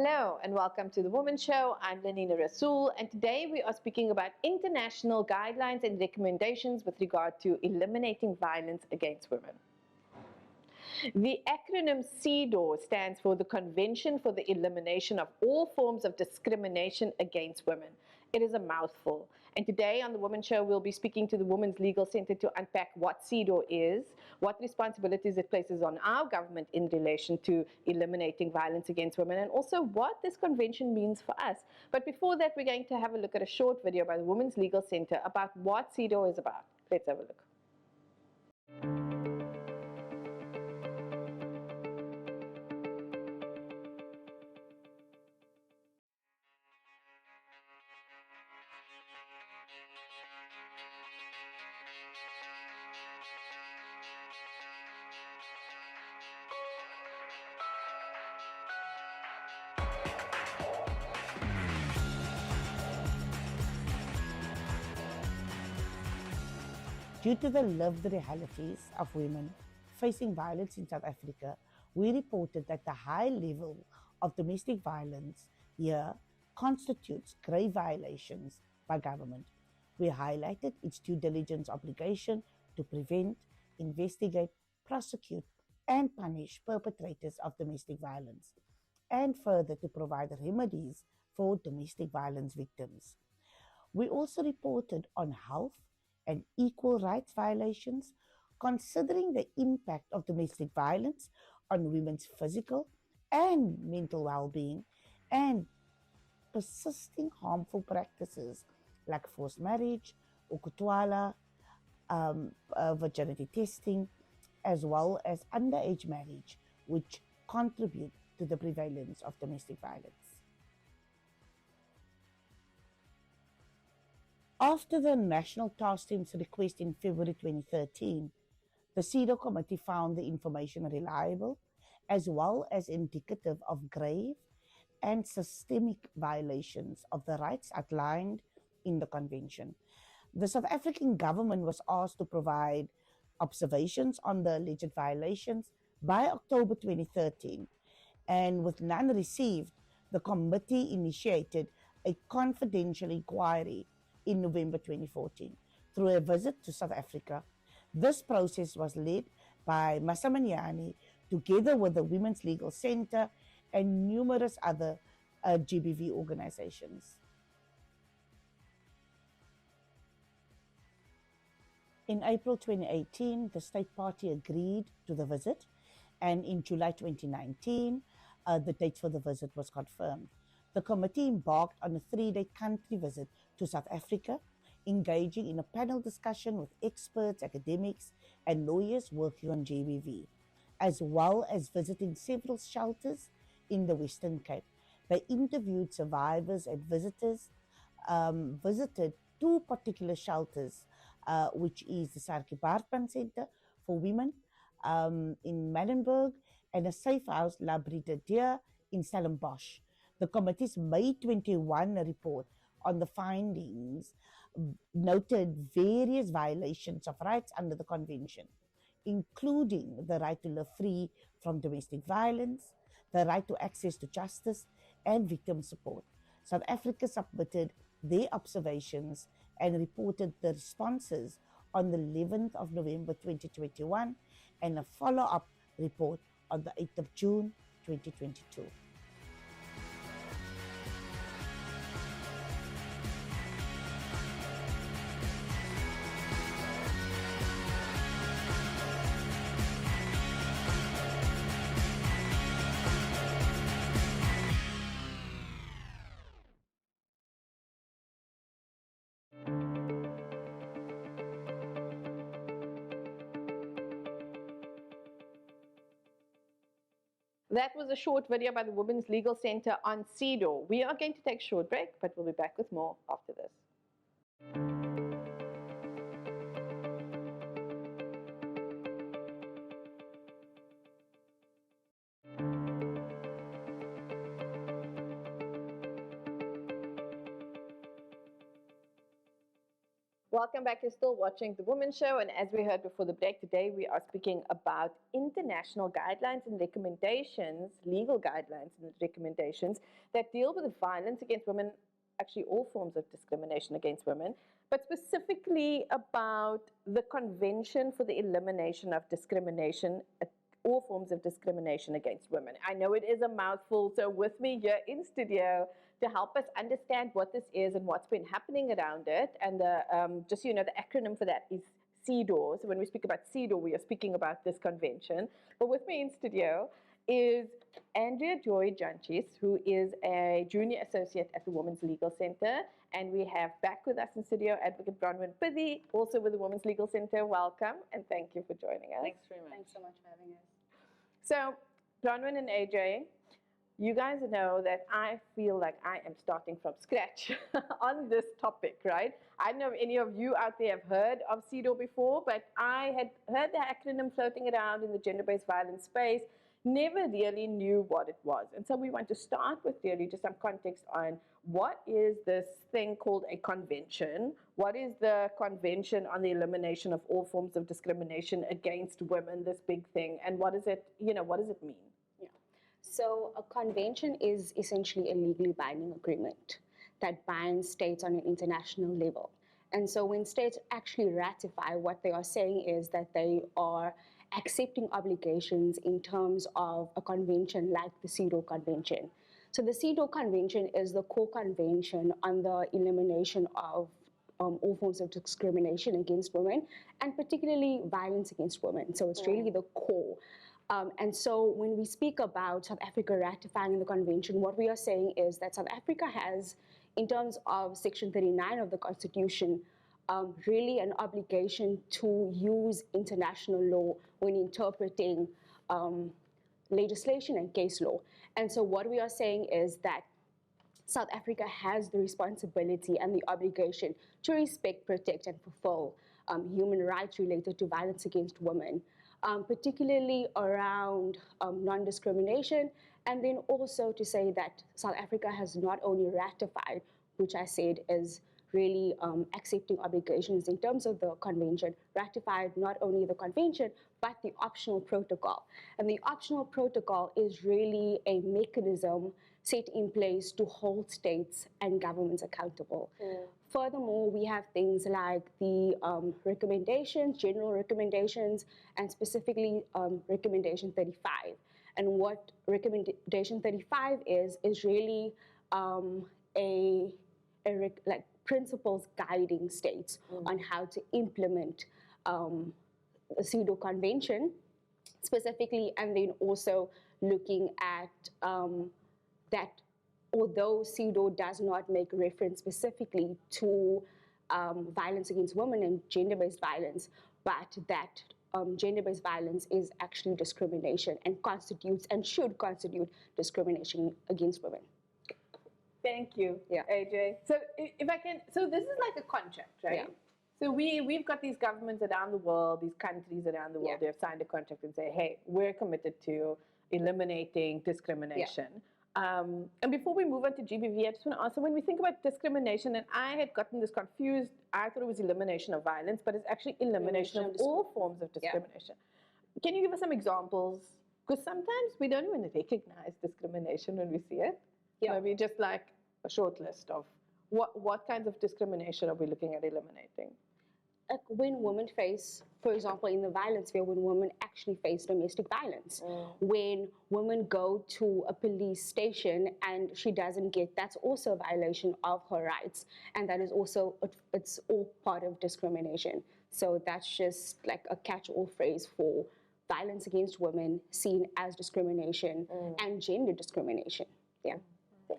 Hello and welcome to the Womxn Show. I'm Lanina Rasool, and today we are speaking about international guidelines and recommendations with regard to eliminating violence against women. The acronym CEDAW stands for the Convention for the Elimination of All Forms of Discrimination Against Women. It is a mouthful. And today on the Womxn Show, we'll be speaking to the Women's Legal Center to unpack what CEDAW is, what responsibilities it places on our government in relation to eliminating violence against women, and also what this convention means for us. But before that, we're going to have a look at a short video by the Women's Legal Center about what CEDAW is about. Let's have a look. Due to the lived realities of women facing violence in South Africa, we reported that the high level of domestic violence here constitutes grave violations by government. We highlighted its due diligence obligation to prevent, investigate, prosecute, and punish perpetrators of domestic violence, and further to provide remedies for domestic violence victims. We also reported on health and equal rights violations, considering the impact of domestic violence on women's physical and mental well-being, and persisting harmful practices like forced marriage, ukutwala, virginity testing, as well as underage marriage, which contribute to the prevalence of domestic violence. After the National Task Team's request in February 2013, the CEDAW Committee found the information reliable as well as indicative of grave and systemic violations of the rights outlined in the Convention. The South African government was asked to provide observations on the alleged violations by October 2013, and with none received, the committee initiated a confidential inquiry in November 2014 through a visit to South Africa. This process was led by Masamanyani together with the Women's Legal Center and numerous other GBV organizations. In April 2018, the State Party agreed to the visit, and in July 2019, the date for the visit was confirmed. The committee embarked on a 3-day country visit to South Africa, engaging in a panel discussion with experts, academics, and lawyers working on GBV, as well as visiting several shelters in the Western Cape. They interviewed survivors and visitors, visited 2 particular shelters, which is the Sarki Barpan Center for Women in Manenberg and a safe house, La Brigadier in Stellenbosch. The committee's May 21 report on the findings noted various violations of rights under the Convention, including the right to live free from domestic violence, the right to access to justice, and victim support. South Africa submitted their observations and reported the responses on the 11th of November 2021 and a follow-up report on the 8th of June 2022. That was a short video by the Women's Legal Center on CEDAW. We are going to take a short break, but we'll be back with more after this. Welcome back. You're still watching The Womxn Show, and as we heard before the break, today we are speaking about international guidelines and recommendations, legal guidelines and recommendations that deal with violence against women, actually all forms of discrimination against women, but specifically about the Convention for the Elimination of Discrimination, all forms of discrimination against women. I know it is a mouthful, so with me here in studio to help us understand what this is and what's been happening around it, and just so you know, the acronym for that is CEDAW. So when we speak about CEDAW, we are speaking about this convention. But with me in studio is Andrea-Joy Jantjies, who is a junior associate at the Women's Legal Center. And we have back with us in studio Advocate Bronwyn Pithey, also with the Women's Legal Center. Welcome, and thank you for joining us. Thanks very much. Thanks so much for having us. So, Bronwyn and AJ, you guys know that I feel like I am starting from scratch on this topic, right? I don't know if any of you out there have heard of CEDAW before, but I had heard the acronym floating around in the gender-based violence space, never really knew what it was. And so we want to start with really just some context on what is this thing called a convention? What is the Convention on the Elimination of All Forms of Discrimination Against Women, this big thing, and what does it, what does it mean? So a convention is essentially a legally binding agreement that binds states on an international level. And so when states actually ratify, what they are saying is that they are accepting obligations in terms of a convention like the CEDAW Convention. So the CEDAW Convention is the core convention on the elimination of all forms of discrimination against women, and particularly violence against women. So it's really the core. And so when we speak about South Africa ratifying the convention, what we are saying is that South Africa has, in terms of Section 39 of the Constitution, really an obligation to use international law when interpreting legislation and case law. And so what we are saying is that South Africa has the responsibility and the obligation to respect, protect, and fulfill human rights related to violence against women, particularly around non-discrimination, and then also to say that South Africa has not only ratified, which I said is really accepting obligations in terms of the convention, ratified not only the convention, but the optional protocol. And the optional protocol is really a mechanism set in place to hold states and governments accountable. Furthermore, we have things like the recommendations, general recommendations, and specifically Recommendation 35. And what Recommendation 35 is really like principles guiding states on how to implement the CEDAW Convention specifically, and then also looking at that although CEDAW does not make reference specifically to violence against women and gender-based violence, but that gender-based violence is actually discrimination and constitutes and should constitute discrimination against women. Thank you, AJ. So if I can, so this is like a contract, right? Yeah. So we've got these governments around the world, these countries around the world, they have signed a contract and say, hey, we're committed to eliminating discrimination. And before we move on to GBV, I just want to ask, so when we think about discrimination, and I had gotten this confused, I thought it was elimination of violence, but it's actually elimination of all forms of discrimination. Can you give us some examples? Because sometimes we don't even recognize discrimination when we see it. Maybe just like a short list of what kinds of discrimination are we looking at eliminating? Like when women face, for example, in the violence sphere, when women actually face domestic violence, when women go to a police station and she doesn't get, that's also a violation of her rights. And that is also, it's all part of discrimination. So that's just like a catch-all phrase for violence against women seen as discrimination and gender discrimination. Yeah.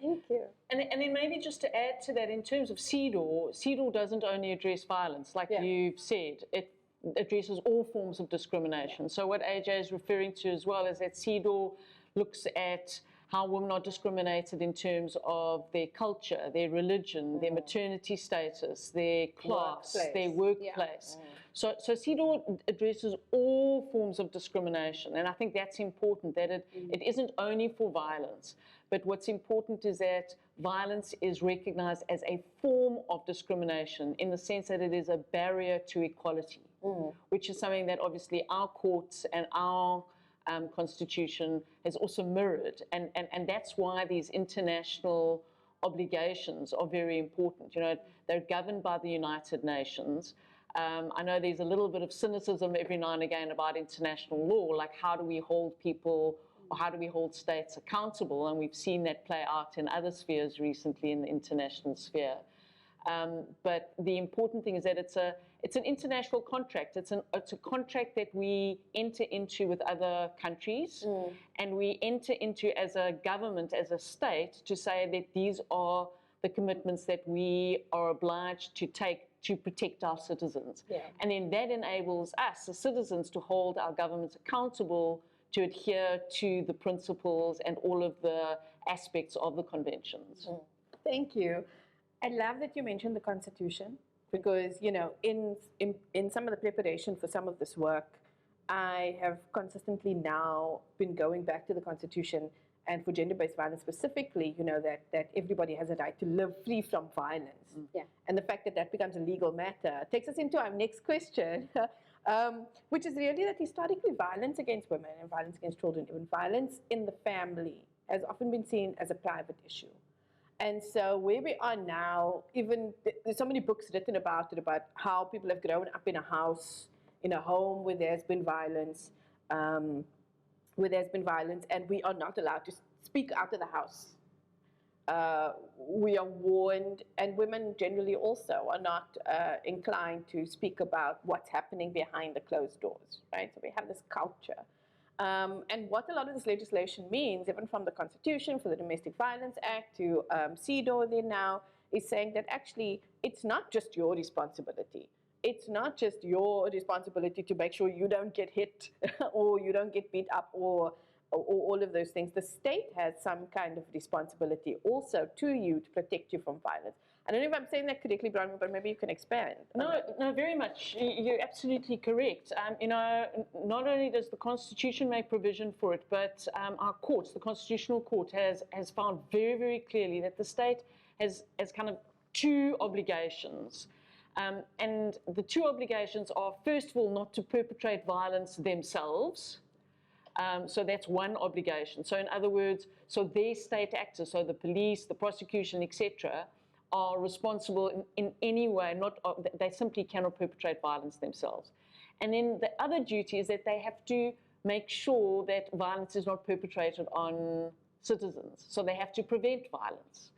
Thank you. And then maybe just to add to that, in terms of CEDAW, CEDAW doesn't only address violence, like you've said, it addresses all forms of discrimination. So what AJ is referring to as well is that CEDAW looks at how women are discriminated in terms of their culture, their religion, their maternity status, their class, their workplace. So CEDAW addresses all forms of discrimination, and I think that's important, that it isn't only for violence, but what's important is that violence is recognized as a form of discrimination in the sense that it is a barrier to equality, which is something that obviously our courts and our constitution has also mirrored. And that's why these international obligations are very important. You know, they're governed by the United Nations. I know there's a little bit of cynicism every now and again about international law, like how do we hold people or how do we hold states accountable? And we've seen that play out in other spheres recently in the international sphere. But the important thing is that it's an international contract. It's a contract that we enter into with other countries, and we enter into as a government, as a state, to say that these are the commitments that we are obliged to take to protect our citizens. Yeah. And then that enables us, the citizens, to hold our governments accountable to adhere to the principles and all of the aspects of the conventions. Thank you. I love that you mentioned the Constitution, because, you know, in some of the preparation for some of this work, I have consistently now been going back to the Constitution, and for gender-based violence specifically, you know, that everybody has a right to live free from violence. Yeah. And the fact that that becomes a legal matter takes us into our next question, which is really that historically violence against women and violence against children, even violence in the family, has often been seen as a private issue. And so where we are now, even there's so many books written about it, about how people have grown up in a house, in a home where there's been violence, and we are not allowed to speak out of the house. We are warned, and women generally also are not inclined to speak about what's happening behind the closed doors, right? So we have this culture. And what a lot of this legislation means, even from the Constitution, for the Domestic Violence Act to CEDAW there now, is saying that actually it's not just your responsibility. It's not just your responsibility to make sure you don't get hit or you don't get beat up or all of those things. The state has some kind of responsibility also to you to protect you from violence. I don't know if I'm saying that correctly, Bronwyn, but maybe you can expand. No, very much. You're absolutely correct. You know, not only does the Constitution make provision for it, but our courts, the Constitutional Court, has found very, very clearly that the state has kind of two obligations. And the two obligations are, first of all, not to perpetrate violence themselves. So that's one obligation. So in other words, so their state actors, so the police, the prosecution, etc., are responsible in any way, they simply cannot perpetrate violence themselves. And then the other duty is that they have to make sure that violence is not perpetrated on citizens. So they have to prevent violence.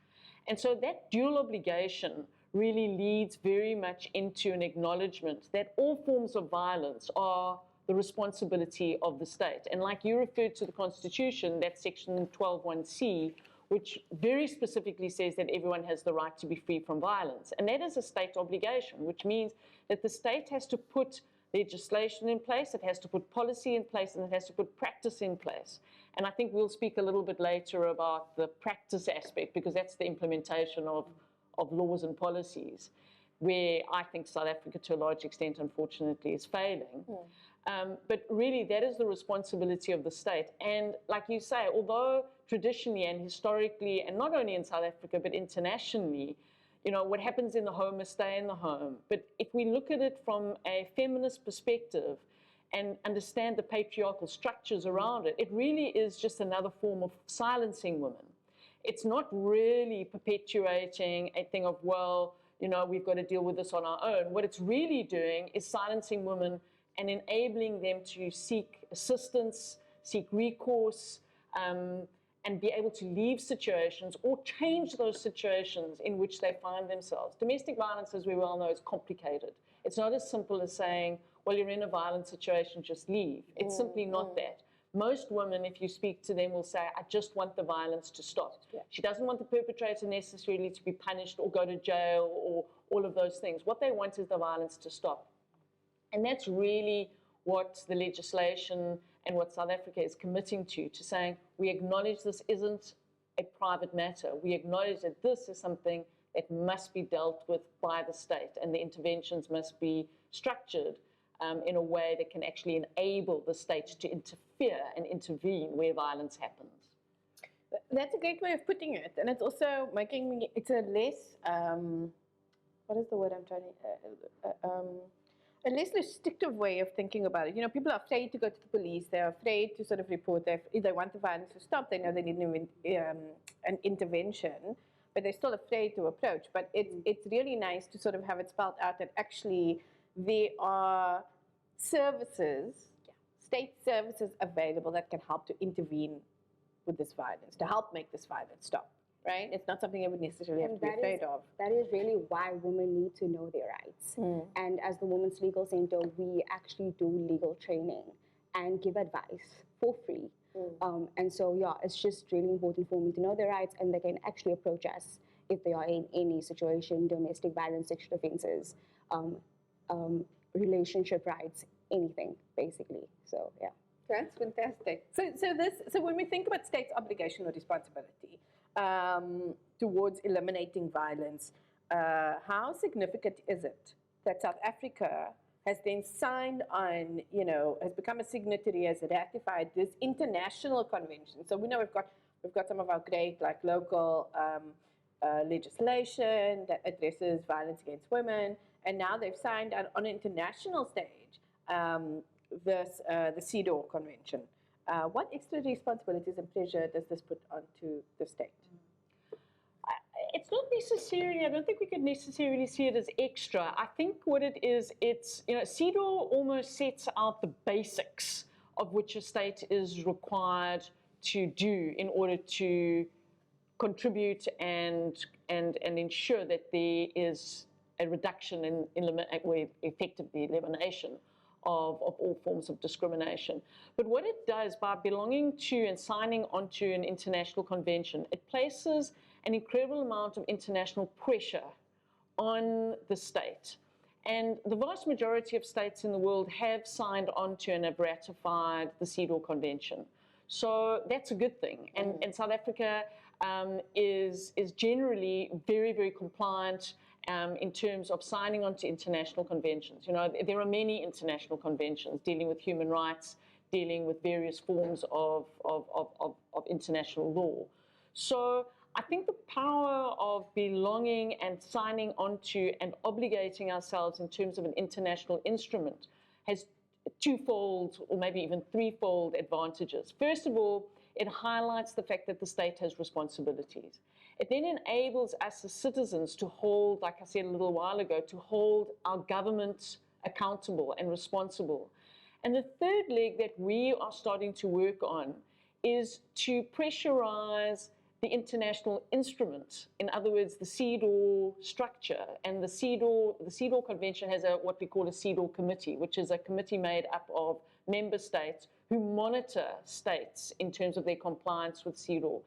And so that dual obligation really leads very much into an acknowledgement that all forms of violence are the responsibility of the state. And like you referred to the Constitution, that's section 12(1)(c), which very specifically says that everyone has the right to be free from violence. And that is a state obligation, which means that the state has to put legislation in place, it has to put policy in place, and it has to put practice in place. And I think we'll speak a little bit later about the practice aspect, because that's the implementation of laws and policies, where I think South Africa, to a large extent, unfortunately, is failing. But really, that is the responsibility of the state. And like you say, although traditionally and historically, and not only in South Africa, but internationally, you know, what happens in the home must stay in the home. But if we look at it from a feminist perspective and understand the patriarchal structures around it, it really is just another form of silencing women. It's not really perpetuating a thing of, well, you know, we've got to deal with this on our own. What it's really doing is silencing women and enabling them to seek assistance, seek recourse, and be able to leave situations or change those situations in which they find themselves. Domestic violence, as we well know, is complicated. It's not as simple as saying, well, you're in a violent situation, just leave. It's simply not that. Most women, if you speak to them, will say, I just want the violence to stop. Yeah. She doesn't want the perpetrator necessarily to be punished or go to jail or all of those things. What they want is the violence to stop. And that's really what the legislation and what South Africa is committing to saying, we acknowledge this isn't a private matter. We acknowledge that this is something that must be dealt with by the state, and the interventions must be structured in a way that can actually enable the state to interfere and intervene where violence happens. That's a great way of putting it, and it's also making me. It's a less. What is the word I'm trying to? A less restrictive way of thinking about it. You know, people are afraid to go to the police. They're afraid to sort of report. If they want the violence to stop, they know they need an intervention, but they're still afraid to approach. But it's really nice to sort of have it spelled out that actually there are services, state services available that can help to intervene with this violence, to help make this violence stop. Right? It's not something I would necessarily have to be afraid of. That is really why women need to know their rights. And as the Women's Legal Center, we actually do legal training and give advice for free. And so, yeah, it's just really important for women to know their rights, and they can actually approach us if they are in any situation, domestic violence, sexual offenses, relationship rights, anything, basically. So, yeah. That's fantastic. So when we think about states' obligation or responsibility towards eliminating violence, how significant is it that South Africa has then signed on, has become a signatory, has ratified this international convention? So we know we've got some of our great local legislation that addresses violence against women, and now they've signed on an international stage the CEDAW convention. What extra responsibilities and pressure does this put onto the state? It's not necessarily, I don't think we could necessarily see it as extra. I think what it is, CEDAW almost sets out the basics of which a state is required to do in order to contribute and ensure that there is a reduction in effectively elimination of all forms of discrimination. But what it does by belonging to and signing onto an international convention, it places an incredible amount of international pressure on the state. And the vast majority of states in the world have signed onto and have ratified the CEDAW Convention. So that's a good thing. And South Africa is generally very, very compliant in terms of signing on to international conventions. There are many international conventions dealing with human rights, dealing with various forms of international law. So I think the power of belonging and signing onto and obligating ourselves in terms of an international instrument has twofold or maybe even threefold advantages. First of all, it highlights the fact that the state has responsibilities. It then enables us as citizens to hold, like I said a little while ago, to hold our government accountable and responsible. And the third leg that we are starting to work on is to pressurize the international instrument, in other words, the CEDAW structure. And the CEDAW Convention has what we call a CEDAW committee, which is a committee made up of member states who monitor states in terms of their compliance with CEDAW.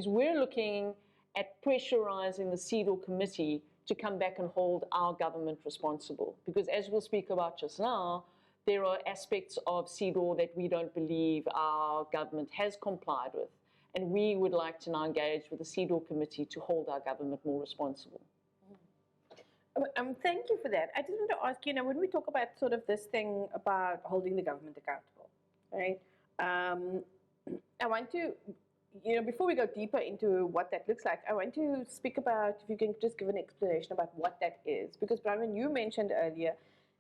We're looking at pressurizing the CEDAW committee to come back and hold our government responsible. Because as we'll speak about just now, there are aspects of CEDAW that we don't believe our government has complied with. And we would like to now engage with the CEDAW committee to hold our government more responsible. Thank you for that. I just want to ask you, when we talk about sort of this thing about holding the government accountable, right? I want to, before we go deeper into what that looks like, I want to speak about, if you can just give an explanation about what that is. Because Bronwyn, you mentioned earlier,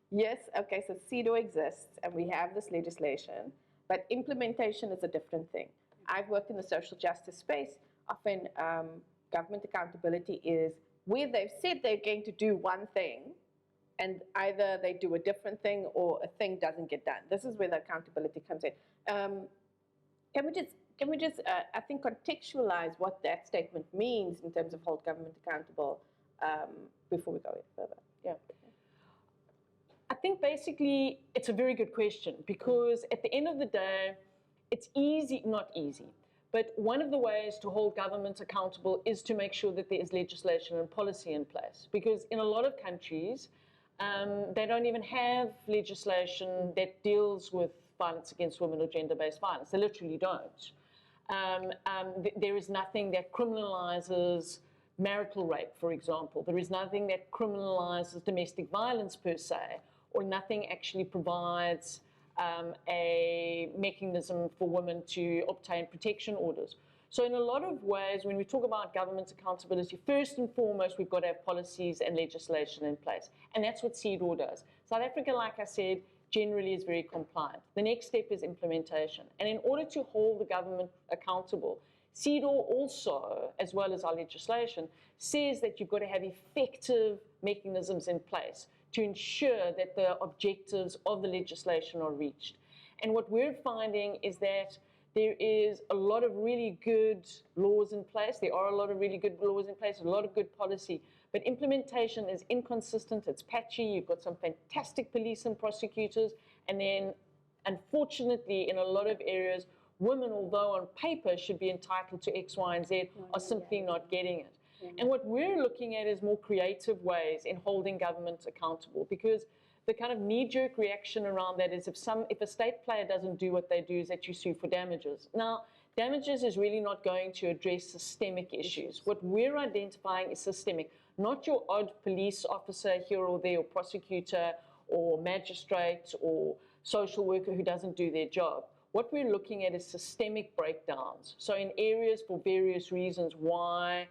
yes, okay, so CEDAW exists and we have this legislation, but implementation is a different thing. I've worked in the social justice space. Often government accountability is where they've said they're going to do one thing and either they do a different thing or a thing doesn't get done. This is where the accountability comes in. Can we just I think, contextualize what that statement means in terms of hold government accountable before we go any further? Yeah. I think basically it's a very good question because at the end of the day, it's not easy, but one of the ways to hold government accountable is to make sure that there is legislation and policy in place. Because in a lot of countries, they don't even have legislation that deals with violence against women or gender-based violence. They literally don't. There is nothing that criminalizes marital rape, for example. There is nothing that criminalizes domestic violence per se, or nothing actually provides a mechanism for women to obtain protection orders. So in a lot of ways, when we talk about government accountability, first and foremost, we've got to have policies and legislation in place. And that's what CEDAW does. South Africa, like I said, generally is very compliant. The next step is implementation. And in order to hold the government accountable, CEDAW also, as well as our legislation, says that you've got to have effective mechanisms in place to ensure that the objectives of the legislation are reached. And what we're finding is that there is a lot of really good laws in place. There are a lot of really good laws in place, a lot of good policy, but implementation is inconsistent, it's patchy. You've got some fantastic police and prosecutors, and then unfortunately in a lot of areas, women, although on paper should be entitled to X, Y, and Z, are simply not getting it. And what we're looking at is more creative ways in holding government accountable, because the kind of knee-jerk reaction around that is if a state player doesn't do what they do, is that you sue for damages. Now, damages is really not going to address systemic issues. What we're identifying is systemic, not your odd police officer here or there, or prosecutor, or magistrate, or social worker who doesn't do their job. What we're looking at is systemic breakdowns. So in areas for various reasons why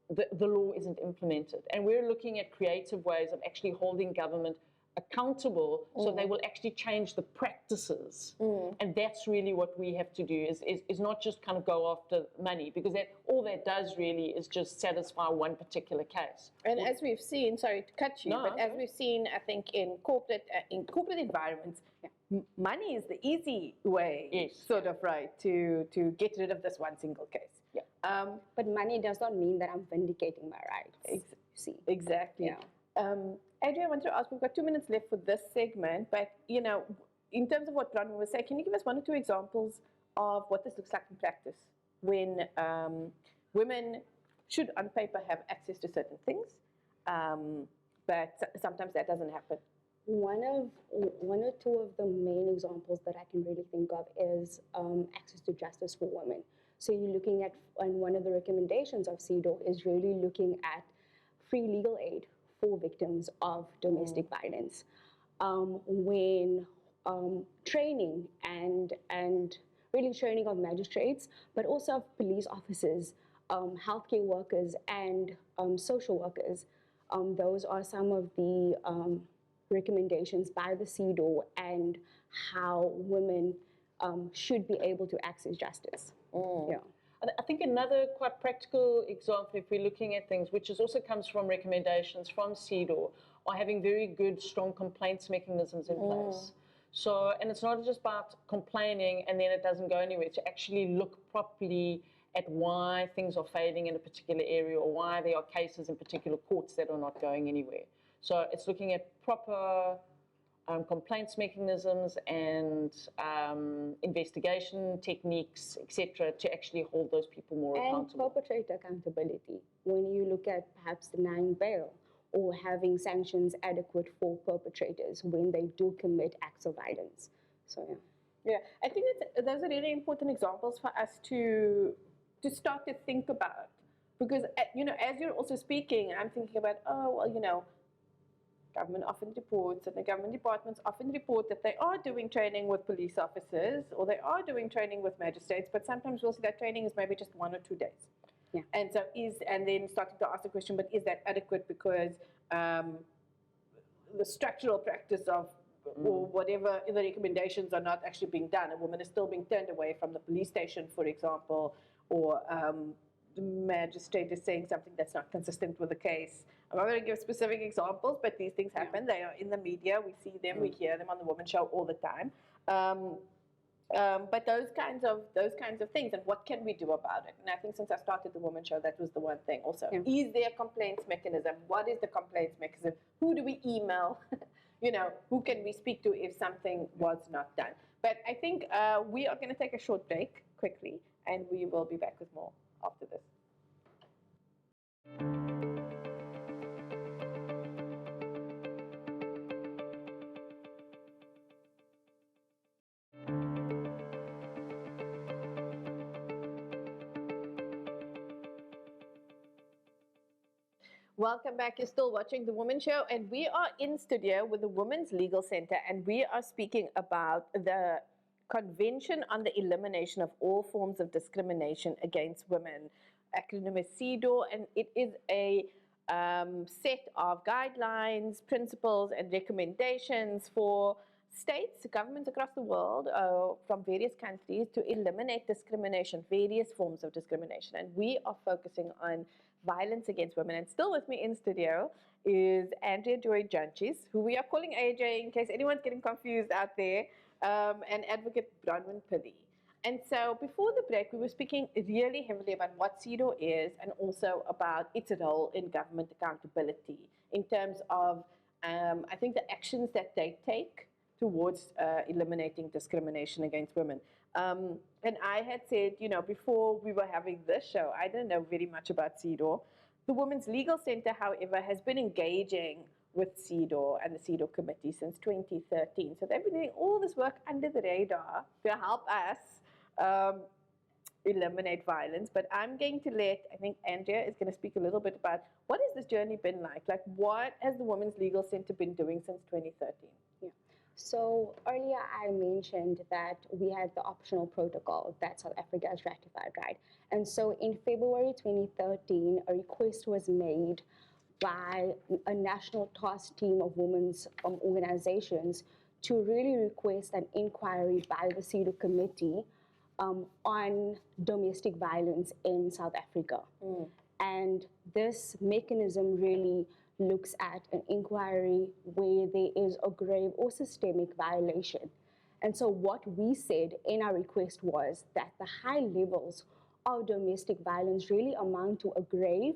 the law isn't implemented. And we're looking at creative ways of actually holding government accountable so they will actually change the practices. And that's really what we have to do, is not just kind of go after money, because all that does really is just satisfy one particular case. And as we've seen, sorry to cut you, but as we've seen, I think in corporate environments, money is the easy way, sort of, right, to get rid of this one single case. But money does not mean that I'm vindicating my rights. See, exactly. Adria, I want to ask, we've got 2 minutes left for this segment, but, you know, in terms of what Bronwyn was saying, can you give us 1 or 2 examples of what this looks like in practice when women should, on paper, have access to certain things, but sometimes that doesn't happen? One or two of the main examples that I can really think of is access to justice for women. So you're looking at, and one of the recommendations of CEDAW is really looking at free legal aid for victims of domestic violence. When training and really training of magistrates, but also of police officers, healthcare workers, and social workers. Those are some of the recommendations by the CEDAW and how women should be able to access justice. I think another quite practical example, if we're looking at things, which also comes from recommendations from CEDAW, are having very good, strong complaints mechanisms in place. So, and it's not just about complaining and then it doesn't go anywhere. To actually look properly at why things are failing in a particular area, or why there are cases in particular courts that are not going anywhere. So it's looking at proper complaints mechanisms and investigation techniques, etc., to actually hold those people more accountable. And perpetrator accountability. When you look at perhaps denying bail or having sanctions adequate for perpetrators when they do commit acts of violence. So yeah, I think those are really important examples for us to start to think about, because you know, as you're also speaking, I'm thinking about, oh well, you know, government often reports, and the government departments often report that they are doing training with police officers, or they are doing training with magistrates, but sometimes we'll see that training is maybe just 1 or 2 days. And so and then starting to ask the question, but is that adequate, because the structural practice of or whatever the recommendations are not actually being done. A woman is still being turned away from the police station, for example, or the magistrate is saying something that's not consistent with the case. I'm not going to give specific examples, but these things happen. They are in the media. We see them. We hear them on the Womxn Show all the time. But those kinds of things, and what can we do about it? And I think since I started the Womxn Show, that was the one thing also. Is there a complaints mechanism? What is the complaints mechanism? Who do we email? You know, who can we speak to if something was not done? But I think we are going to take a short break quickly, and we will be back with more after this. Welcome back. You're still watching The Womxn Show, and we are in studio with the Women's Legal Center, and we are speaking about the Convention on the Elimination of All Forms of Discrimination Against Women, acronym is CEDAW, and it is a set of guidelines, principles, and recommendations for states, governments across the world from various countries to eliminate discrimination, various forms of discrimination. And we are focusing on violence against women. And still with me in studio is Andrea-Joy Jantjies, who we are calling AJ in case anyone's getting confused out there, and advocate Bronwyn Pithey. And so before the break, we were speaking really heavily about what CEDAW is and also about its role in government accountability in terms of, I think, the actions that they take towards eliminating discrimination against women. And I had said, you know, before we were having this show, I didn't know very much about CEDAW. The Women's Legal Center, however, has been engaging with CEDAW and the CEDAW committee since 2013. So they've been doing all this work under the radar to help us eliminate violence. But I'm going to let, I think Andrea is going to speak a little bit about what has this journey been like? Like, what has the Women's Legal Center been doing since 2013? Yeah. So earlier I mentioned that we had the optional protocol that South Africa has ratified, right? And so in February 2013, a request was made by a national task team of women's organizations to really request an inquiry by the CEDAW committee on domestic violence in South Africa. And this mechanism really looks at an inquiry where there is a grave or systemic violation. And so what we said in our request was that the high levels of domestic violence really amount to a grave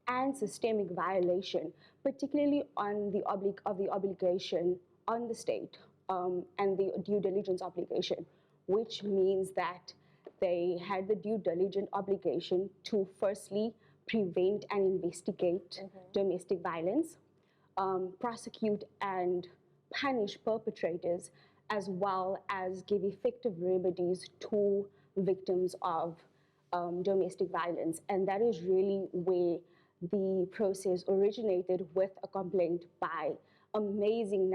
and systemic violation, particularly on the obligation on the state and the due diligence obligation, which means that they had the due diligence obligation to firstly prevent and investigate domestic violence, prosecute and punish perpetrators, as well as give effective remedies to victims of domestic violence. And that is really where the process originated, with a complaint by amazing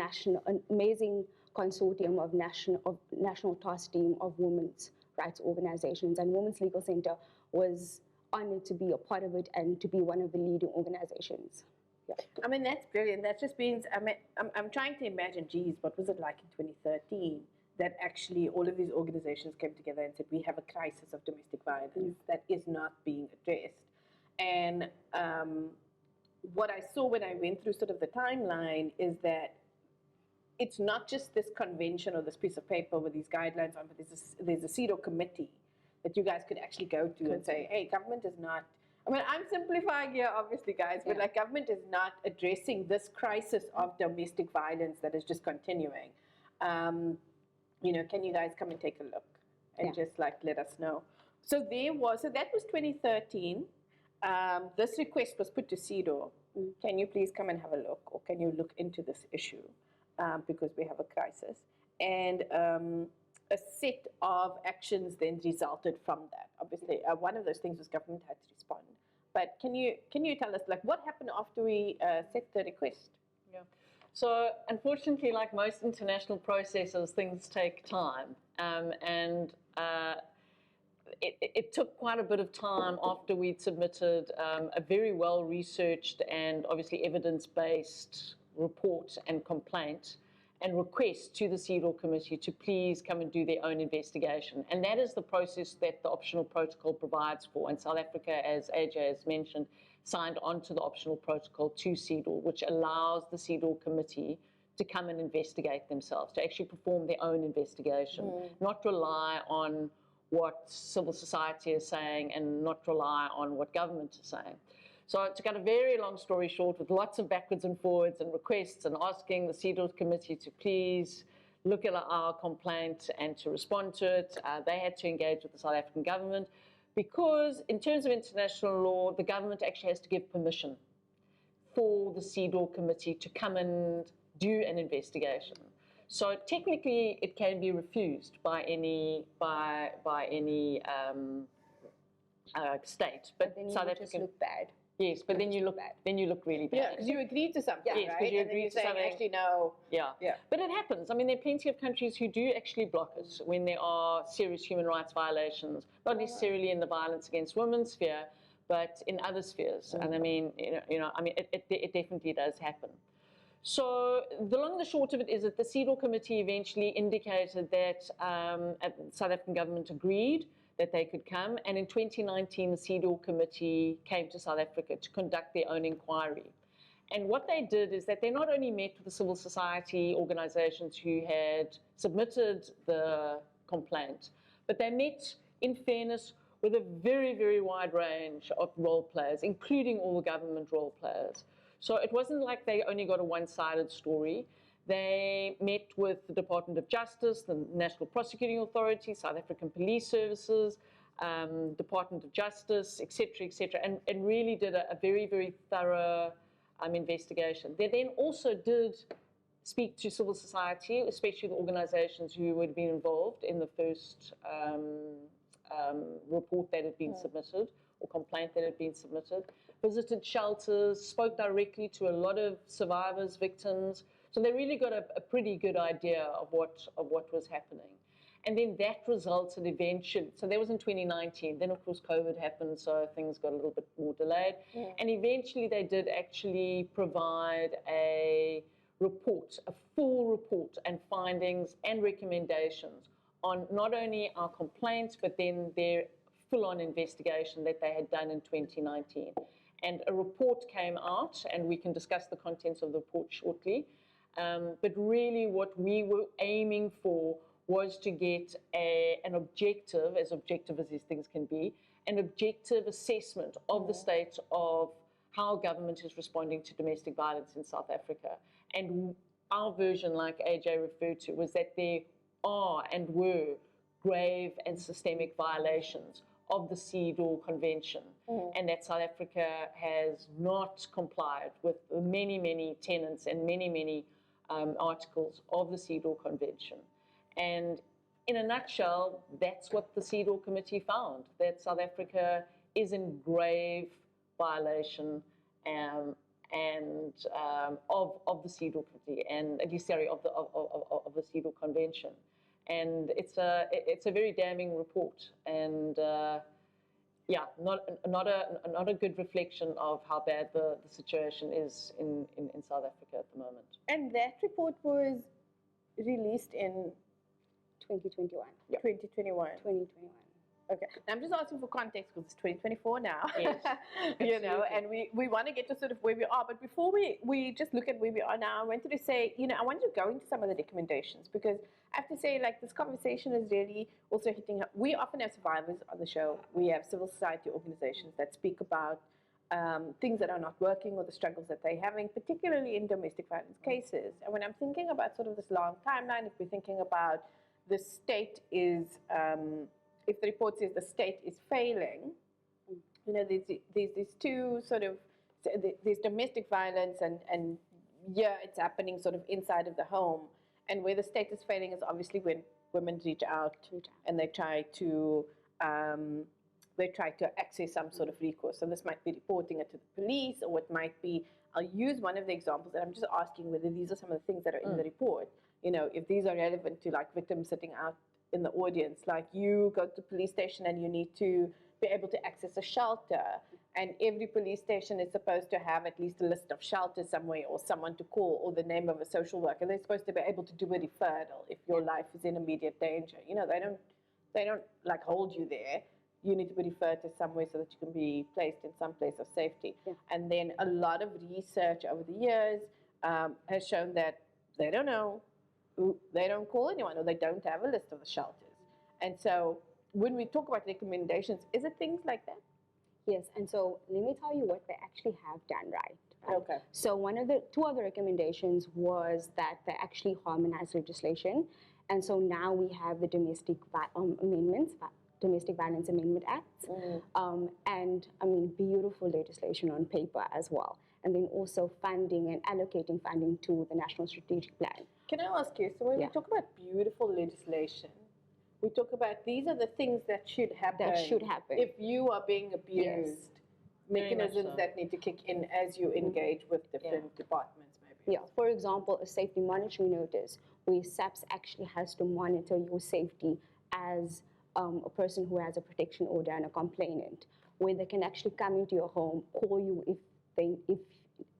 consortium of national task team of women's rights organizations, and Women's Legal Center was honored to be a part of it and to be one of the leading organizations. Yeah. I mean, that's brilliant. That just means, I mean, I'm trying to imagine, geez, what was it like in 2013 that actually all of these organizations came together and said, we have a crisis of domestic violence that is not being addressed. And what I saw when I went through sort of the timeline is that it's not just this convention or this piece of paper with these guidelines on, but there's a CEDAW committee that you guys could actually go to and say, hey, government is not, I mean, I'm simplifying here, obviously, guys, but like government is not addressing this crisis of domestic violence that is just continuing. You know, can you guys come and take a look and just like let us know? So that was 2013. This request was put to CEDAW. Can you please come and have a look, or can you look into this issue because we have a crisis? And a set of actions then resulted from that. Obviously, one of those things was government had to respond. But can you tell us, like, what happened after we set the request? Yeah. So unfortunately, like most international processes, things take time, and it took quite a bit of time after we'd submitted a very well-researched and obviously evidence-based report and complaint and request to the CEDAW committee to please come and do their own investigation. And that is the process that the optional protocol provides for. And South Africa, as AJ has mentioned, signed on to the optional protocol to CEDAW, which allows the CEDAW committee to come and investigate themselves, to actually perform their own investigation, not rely on what civil society is saying and not rely on what government is saying. So to cut a very long story short, with lots of backwards and forwards and requests and asking the CEDAW committee to please look at our complaint and to respond to it, they had to engage with the South African government because in terms of international law, the government actually has to give permission for the CEDAW committee to come and do an investigation. So technically, it can be refused by any state, but then South Africa African look bad. Yes, but then you look really bad. Yeah, because you agreed to something, Yes, 'cause right? you And then agreed you're to saying, something. actually, no. Yeah. Yeah. But it happens. I mean, there are plenty of countries who do actually block it when there are serious human rights violations, not necessarily in the violence against women sphere, but in other spheres. And I mean, it definitely does happen. So the long and the short of it is that the CEDAW committee eventually indicated that the South African government agreed that they could come. And in 2019, the CEDAW committee came to South Africa to conduct their own inquiry. And what they did is that they not only met with the civil society organizations who had submitted the complaint, but they met, in fairness, with a very, very wide range of role players, including all the government role players. So it wasn't like they only got a one-sided story. They met with the Department of Justice, the National Prosecuting Authority, South African Police Services, Department of Justice, etc., and really did a very, very thorough investigation. They then also did speak to civil society, especially the organizations who would have been involved in the first report that had been submitted, or complaint that had been submitted, visited shelters, spoke directly to a lot of survivors, victims. So they really got a pretty good idea of what was happening. And then that resulted eventually, so that was in 2019, then of course COVID happened, so things got a little bit more delayed. Yeah. And eventually they did actually provide a report, a full report and findings and recommendations on not only our complaints, but then their full-on investigation that they had done in 2019. And a report came out, and we can discuss the contents of the report shortly. But really what we were aiming for was to get an objective as these things can be, an objective assessment of the state of how government is responding to domestic violence in South Africa. And our version, like AJ referred to, was that there are and were grave and systemic violations of the CEDAW Convention, and that South Africa has not complied with many, many tenets and many, many articles of the CEDAW Convention. And in a nutshell, that's what the CEDAW committee found, that South Africa is in grave violation of the CEDAW committee, and of the CEDAW Convention. And it's a very damning report, and not a good reflection of how bad the situation is in South Africa at the moment. And that report was released in 2021. Yep. 2021. 2021. Okay. Now, I'm just asking for context because it's 2024 now. Yes, and we want to get to sort of where we are. But before we just look at where we are now, I wanted to say, I wanted to go into some of the recommendations, because I have to say, like, this conversation is really also hitting up. We often have survivors on the show. We have civil society organizations that speak about things that are not working or the struggles that they're having, particularly in domestic violence cases. And when I'm thinking about sort of this long timeline, if we're thinking about the state is, if the report says the state is failing, there's these two sort of, there's domestic violence and it's happening sort of inside of the home. And where the state is failing is obviously when women reach out and they try to access some sort of recourse. So this might be reporting it to the police, or it might be, I'll use one of the examples, and I'm just asking whether these are some of the things that are in the report. If these are relevant to, like, victims sitting out in the audience, like, you go to the police station and you need to be able to access a shelter, and every police station is supposed to have at least a list of shelters somewhere, or someone to call, or the name of a social worker. They're supposed to be able to do a referral if your life is in immediate danger. They don't like hold you there. You need to be referred to somewhere so that you can be placed in some place of safety. Yeah. And then a lot of research over the years has shown that they don't know, they don't call anyone, or they don't have a list of the shelters. And so when we talk about recommendations, is it things like that? Yes, and so let me tell you what they actually have done right. Okay. So two other recommendations was that they actually harmonized legislation. And so now we have the Domestic Violence Amendment Act, and beautiful legislation on paper as well. And then also funding and allocating funding to the National Strategic Plan. Can I ask you, so when we talk about beautiful legislation, we talk about these are the things that should happen. That should happen. If you are being abused, mechanisms so. that need to kick in as you engage with different departments, maybe. Yeah, for example, a safety monitoring notice where SAPS actually has to monitor your safety as a person who has a protection order and a complainant, where they can actually come into your home, call you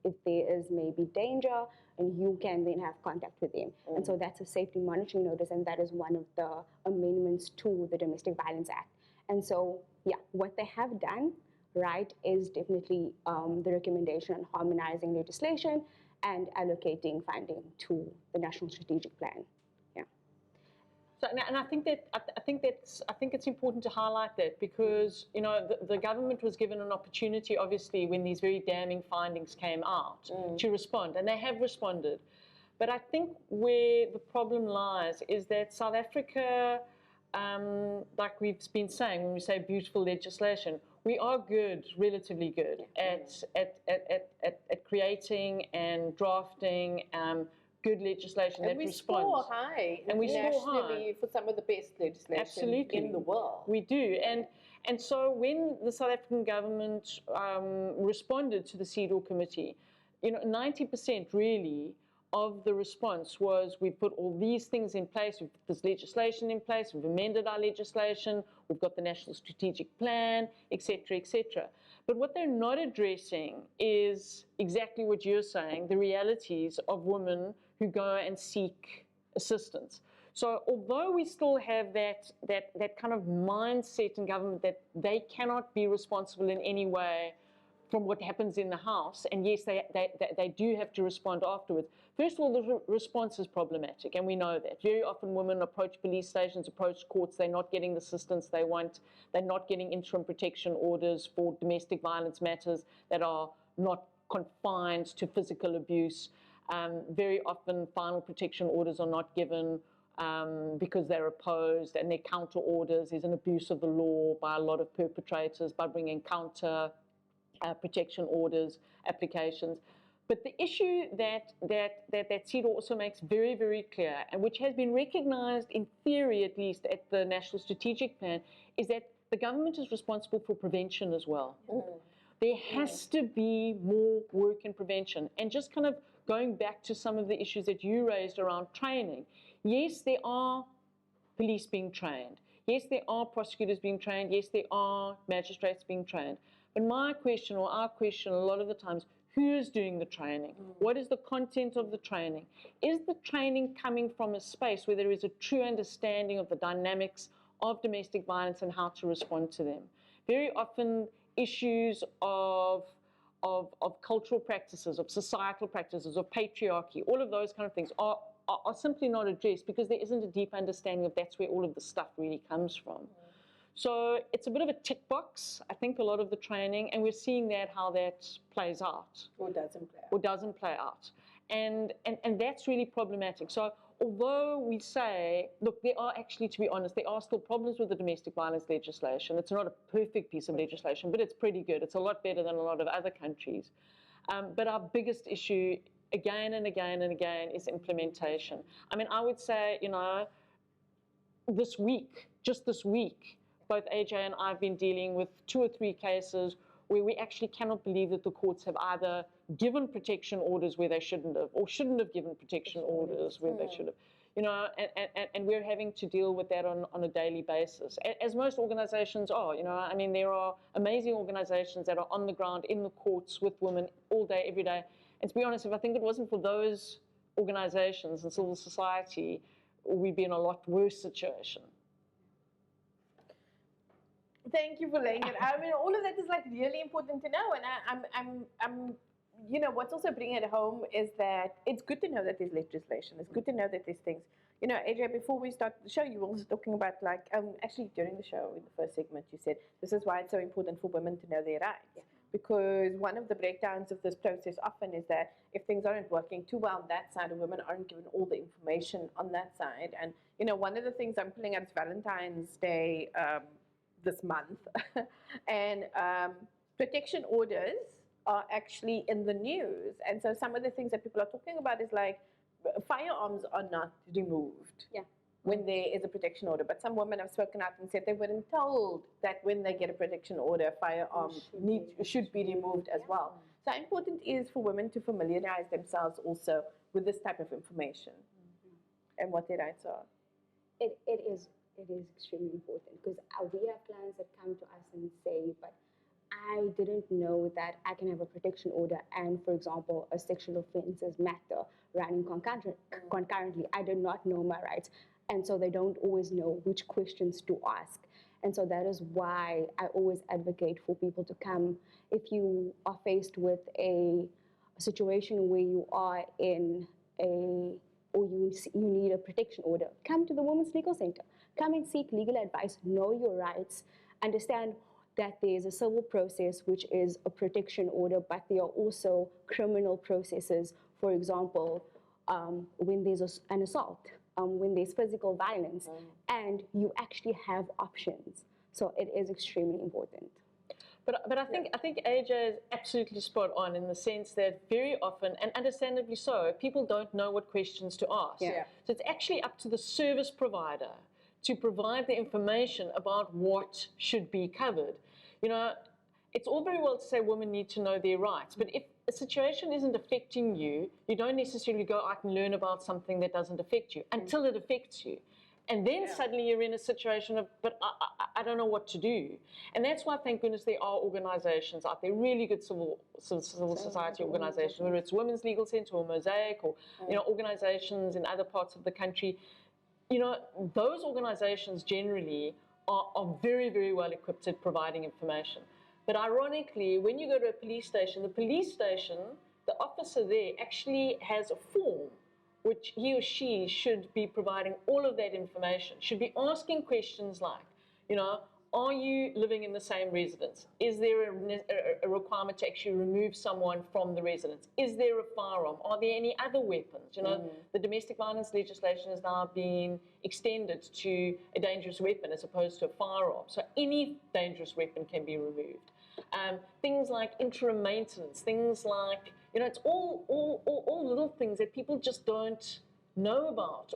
if there is maybe danger, and you can then have contact with them. And so that's a safety monitoring notice, and that is one of the amendments to the Domestic Violence Act. And so, yeah, what they have done, right, is definitely the recommendation on harmonizing legislation and allocating funding to the National Strategic Plan. Yeah. So, and I think it's important to highlight that because the government was given an opportunity, obviously, when these very damning findings came out, to respond, and they have responded. But I think where the problem lies is that South Africa, like we've been saying, when we say beautiful legislation, we are good, relatively good, at creating and drafting good legislation that responds. Score high, and we score high for some of the best legislation in the world. We do, and so when the South African government responded to the CEDAW committee, 90% really of the response was, we put all these things in place, we've put this legislation in place, we've amended our legislation, we've got the National Strategic Plan, etc., etc. But what they're not addressing is exactly what you're saying, the realities of women who go and seek assistance. So although we still have that kind of mindset in government that they cannot be responsible in any way from what happens in the house, and yes, they do have to respond afterwards. First of all, the response is problematic, and we know that. Very often women approach police stations, approach courts, they're not getting the assistance they want, they're not getting interim protection orders for domestic violence matters that are not confined to physical abuse. Very often final protection orders are not given because they're opposed, and their counter orders is an abuse of the law by a lot of perpetrators by bringing counter protection orders, applications. But the issue that CEDAW also makes very, very clear, and which has been recognized in theory at least at the National Strategic Plan, is that the government is responsible for prevention as well. There has to be more work in prevention. And just kind of going back to some of the issues that you raised around training, yes, there are police being trained. Yes, there are prosecutors being trained. Yes, there are magistrates being trained. But my question, or our question a lot of the times, who is doing the training? What is the content of the training? Is the training coming from a space where there is a true understanding of the dynamics of domestic violence and how to respond to them? Very often issues of cultural practices, of societal practices, of patriarchy, all of those kind of things are simply not addressed because there isn't a deep understanding of that's where all of the stuff really comes from. So it's a bit of a tick box, I think, a lot of the training, and we're seeing how that plays out. Or doesn't play out. Or doesn't play out. And that's really problematic. So although we say, look, there are actually, to be honest, there are still problems with the domestic violence legislation. It's not a perfect piece of legislation, but it's pretty good. It's a lot better than a lot of other countries. But our biggest issue, again and again and again, is implementation. I mean, I would say, just this week, both AJ and I have been dealing with 2 or 3 cases where we actually cannot believe that the courts have either given protection orders where they shouldn't have, or shouldn't have given protection orders where they should have. And we're having to deal with that on a daily basis, as most organizations are. I mean, there are amazing organizations that are on the ground in the courts with women all day, every day. And to be honest, if I think it wasn't for those organizations and civil society, we'd be in a lot worse situation. Thank you for laying it out. I mean, all of that is really important to know, and I'm what's also bringing it home is that it's good to know that there's legislation. It's good to know that there's things. AJ, before we start the show, you were also talking about actually during the show in the first segment, you said this is why it's so important for women to know their rights. Yeah. Because one of the breakdowns of this process often is that if things aren't working too well on that side, and women aren't given all the information on that side, and one of the things I'm pulling out is Valentine's Day. This month, and protection orders are actually in the news, and so some of the things that people are talking about is firearms are not removed. Yeah. when there is a protection order. But some women have spoken out and said they weren't told that when they get a protection order, firearms should be removed as well. So how important is for women to familiarize themselves also with this type of information and what their rights are? It is extremely important, because we have clients that come to us and say, but I didn't know that I can have a protection order and, for example, a sexual offences matter running concurrently. I did not know my rights. And so they don't always know which questions to ask. And so that is why I always advocate for people to come. If you are faced with a situation where you are in or you need a protection order, come to the Women's Legal Center. Come and seek legal advice, know your rights, understand that there is a civil process, which is a protection order, but there are also criminal processes. For example, when there's an assault, when there's physical violence, and you actually have options. So it is extremely important. But I think AJ is absolutely spot on in the sense that very often, and understandably so, people don't know what questions to ask. Yeah. So it's actually up to the service provider to provide the information about what should be covered. You know, it's all very well to say women need to know their rights, but if a situation isn't affecting you, you don't necessarily go out and learn about something that doesn't affect you until it affects you. And then suddenly you're in a situation of, but I don't know what to do. And that's why, thank goodness, there are organizations out there, really good civil society organizations, whether it's Women's Legal Center or Mosaic or organizations in other parts of the country. You know, those organizations generally are very, very well equipped at providing information. But ironically, when you go to a police station, the officer there actually has a form which he or she should be providing all of that information, should be asking questions like, you know, are you living in the same residence? Is there a requirement to actually remove someone from the residence? Is there a firearm? Are there any other weapons? You know, the domestic violence legislation has now been extended to a dangerous weapon as opposed to a firearm. So any dangerous weapon can be removed. Things like interim maintenance, things like, you know, it's all little things that people just don't know about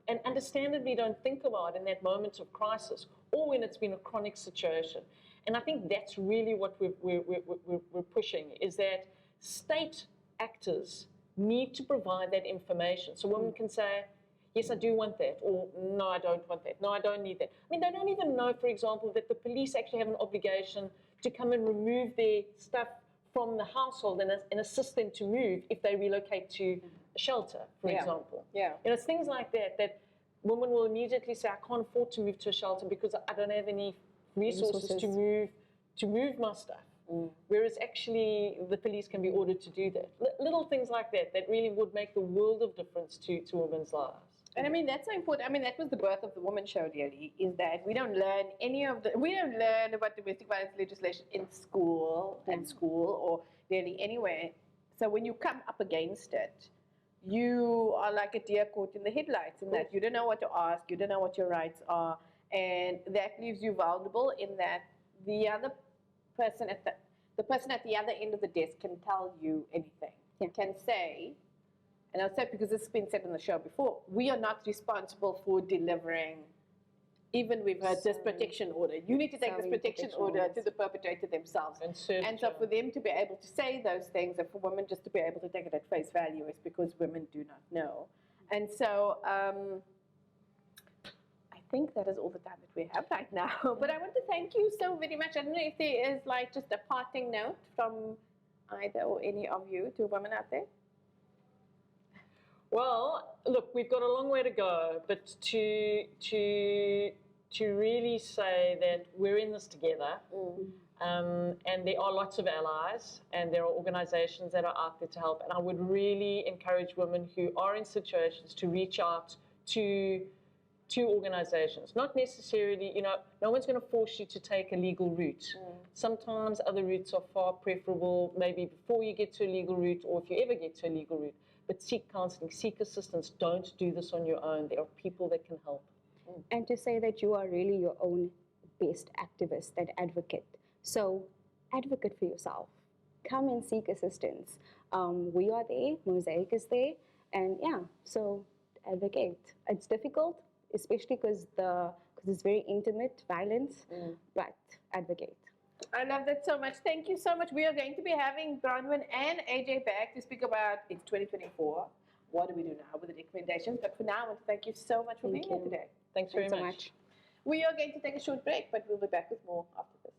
and understandably don't think about in that moment of crisis or when it's been a chronic situation. And I think that's really what we're pushing, is that state actors need to provide that information. So women can say, yes, I do want that, or no, I don't want that, no, I don't need that. I mean, they don't even know, for example, that the police actually have an obligation to come and remove their stuff from the household and assist them to move if they relocate to a shelter, for example. Yeah. You know, it's things like that women will immediately say, I can't afford to move to a shelter because I don't have any resources to move my stuff. Whereas actually the police can be ordered to do that. Little things like that really would make the world of difference to women's lives. And I mean, that's so important. I mean, that was the birth of the Womxn Show, really, is that we don't learn we don't learn about domestic violence legislation in school, or really anywhere. So when you come up against it, you are like a deer caught in the headlights, in that you don't know what to ask, you don't know what your rights are, and that leaves you vulnerable in that the other person the person at the other end of the desk can tell you anything, can say. And I'll say, because this has been said in the show before, we are not responsible for delivering, even we've heard this protection order. You need to take this protection order to the perpetrator themselves. And so for them to be able to say those things, and for women just to be able to take it at face value, is because women do not know. And so I think that is all the time that we have right now. But I want to thank you so very much. I don't know if there is like just a parting note from either or any of you to women out there. Well, look, we've got a long way to go, but to really say that we're in this together, and there are lots of allies, and there are organizations that are out there to help. And I would really encourage women who are in situations to reach out to organizations. Not necessarily, you know, no one's going to force you to take a legal route. Sometimes other routes are far preferable, maybe before you get to a legal route, or if you ever get to a legal route. But seek counseling, seek assistance. Don't do this on your own. There are people that can help. And to say that you are really your own best activist and advocate. So advocate for yourself. Come and seek assistance. We are there, Mosaic is there, and so advocate. It's difficult, especially because it's very intimate violence, but advocate. I love that so much. Thank you so much. We are going to be having Bronwyn and AJ back to speak about it's 2024. What do we do now with the recommendations? But for now, I want to thank you so much for being here today. Thanks very so much. We are going to take a short break, but we'll be back with more after this.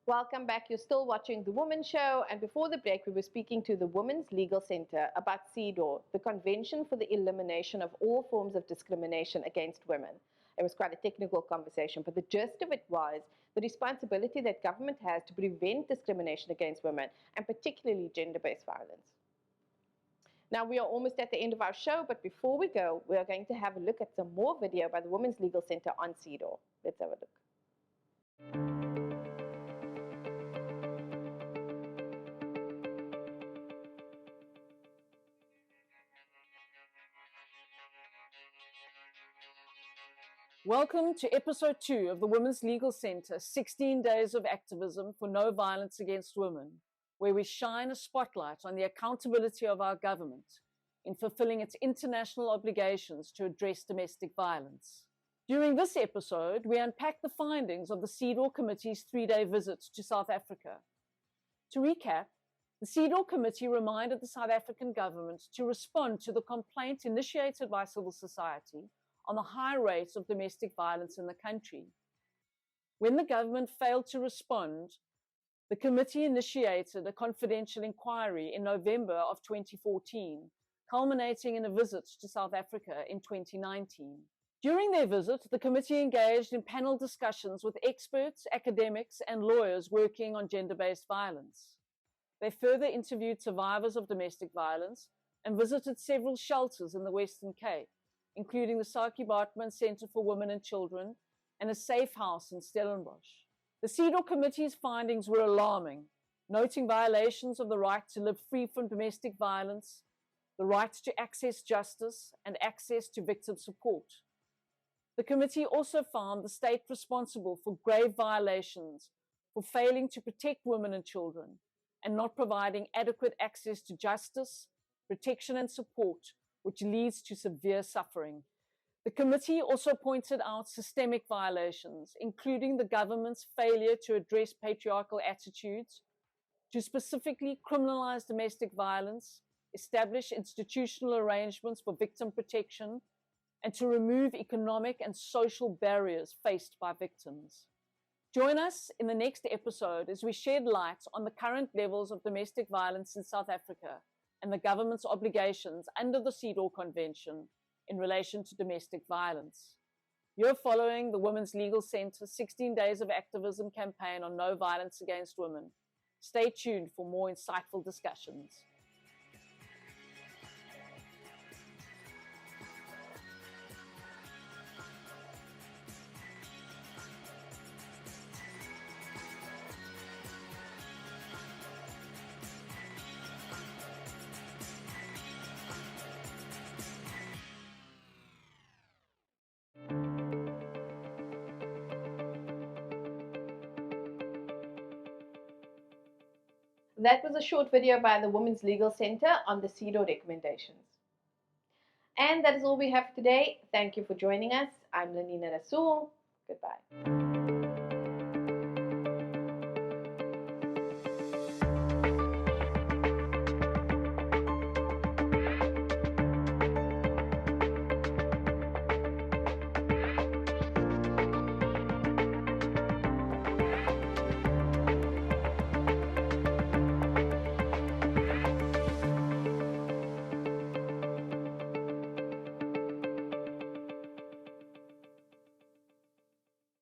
Welcome back. You're still watching The Womxn Show, and before the break, we were speaking to the Women's Legal Center about CEDAW, the Convention for the Elimination of All Forms of Discrimination Against Women. It was quite a technical conversation, but the gist of it was the responsibility that government has to prevent discrimination against women, and particularly gender-based violence. Now, we are almost at the end of our show, but before we go, we are going to have a look at some more video by the Women's Legal Center on CEDAW. Let's have a look. Welcome to episode 2 of the Women's Legal Center, 16 Days of Activism for No Violence Against Women, where we shine a spotlight on the accountability of our government in fulfilling its international obligations to address domestic violence. During this episode, we unpack the findings of the CEDAW Committee's 3-day visit to South Africa. To recap, the CEDAW Committee reminded the South African government to respond to the complaint initiated by civil society on the high rates of domestic violence in the country. When the government failed to respond, the committee initiated a confidential inquiry in November of 2014, culminating in a visit to South Africa in 2019. During their visit, the committee engaged in panel discussions with experts, academics, and lawyers working on gender-based violence. They further interviewed survivors of domestic violence and visited several shelters in the Western Cape, including the Saki Bartman Centre for Women and Children and a safe house in Stellenbosch. The CEDAW Committee's findings were alarming, noting violations of the right to live free from domestic violence, the right to access justice, and access to victim support. The committee also found the state responsible for grave violations for failing to protect women and children and not providing adequate access to justice, protection, and support, which leads to severe suffering. The committee also pointed out systemic violations, including the government's failure to address patriarchal attitudes, to specifically criminalize domestic violence, establish institutional arrangements for victim protection, and to remove economic and social barriers faced by victims. Join us in the next episode as we shed light on the current levels of domestic violence in South Africa and the government's obligations under the CEDAW Convention in relation to domestic violence. You're following the Women's Legal Centre's 16 Days of Activism campaign on no violence against women. Stay tuned for more insightful discussions. That was a short video by the Women's Legal Center on the CEDAW recommendations. And that is all we have today. Thank you for joining us. I'm Lenina Rasool. Goodbye.